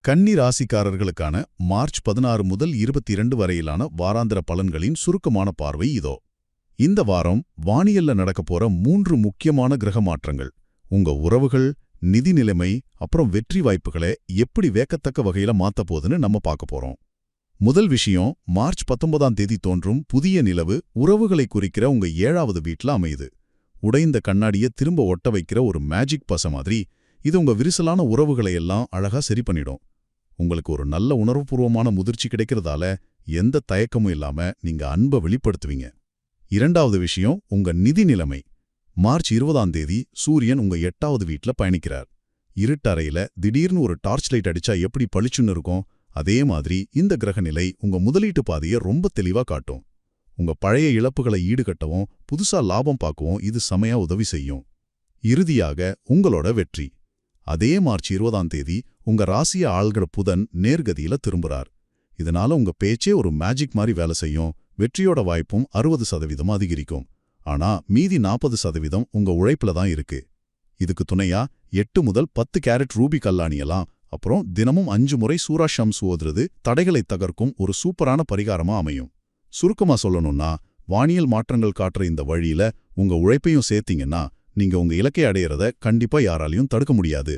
கன்னி ராசிக்காரர்களுக்கான மார்ச் 16 முதல் 22 வரையிலான வாராந்திர பலன்களின் சுருக்கமான பார்வை இதோ. இந்த வாரம் வானியல்ல நடக்கப் போற 3 முக்கியமான கிரக மாற்றங்கள் உங்க உறவுகள், நிதி நிலைமை, அப்புறம் வெற்றி வாய்ப்புகளை எப்படி வேக்கத்தக்க வகையில மாத்தப் போகுதுன்னு நம்ம பார்க்க போறோம். முதல் விஷயம், மார்ச் 19ஆம் தேதி தோன்றும் புதிய நிலவு உறவுகளை குறிக்கிற உங்க 7வது வீட்ல அமையுது. உடைந்த கண்ணாடியை திரும்ப ஒட்ட வைக்கிற ஒரு மேஜிக் பச மாதிரி இது உங்க விரிசலான உறவுகளை எல்லாம் அழகா சரி பண்ணிடும். உங்களுக்கு ஒரு நல்ல உணர்வுபூர்வமான முதிர்ச்சி கிடைக்கிறதால எந்த தயக்கமும் இல்லாம நீங்க அன்பை வெளிப்படுத்துவீங்க. இரண்டாவது விஷயம், உங்க நிதி நிலைமை. மார்ச் 20ஆம் தேதி சூரியன் உங்க 8வது வீட்ல பயணிக்கிறார். இருட்டறையில திடீர்னு ஒரு டார்ச் லைட் அடிச்சா எப்படி பளிச்சுன்னு இருக்கும், அதே மாதிரி இந்த கிரகநிலை உங்க முதலீட்டு பாதையை ரொம்ப தெளிவா காட்டும். உங்க பழைய இழப்புகளை ஈடுகட்டவும் புதுசா லாபம் பார்க்கவும் இது செமையா உதவி செய்யும். இறுதியாக உங்களோட வெற்றி. அதே மார்ச் 20ஆம் தேதி உங்க ராசிய ஆள்கிற புதன் நேர்கதியில திரும்புறார். இதனால உங்க பேச்சே ஒரு மேஜிக் மாதிரி வேலை செய்யும். வெற்றியோட வாய்ப்பும் 60% அதிகரிக்கும். ஆனா மீதி 40% உங்க உழைப்புல தான் இருக்கு. இதுக்கு துணையா 8 முதல் 10 கேரட் ரூபி கல்லாணியெல்லாம், அப்புறம் தினமும் 5 முறை சூரா ஷம்ஸ் ஓதுறது தடைகளை தகர்க்கும் ஒரு சூப்பரான பரிகாரமா அமையும். சுருக்கமா சொல்லணும்னா, வானியல் மாற்றங்கள் காட்டுற இந்த வழியில உங்க உழைப்பையும் சேர்த்தீங்கன்னா நீங்க உங்க இலக்கை அடையறத கண்டிப்பா யாராலையும் தடுக்க முடியாது.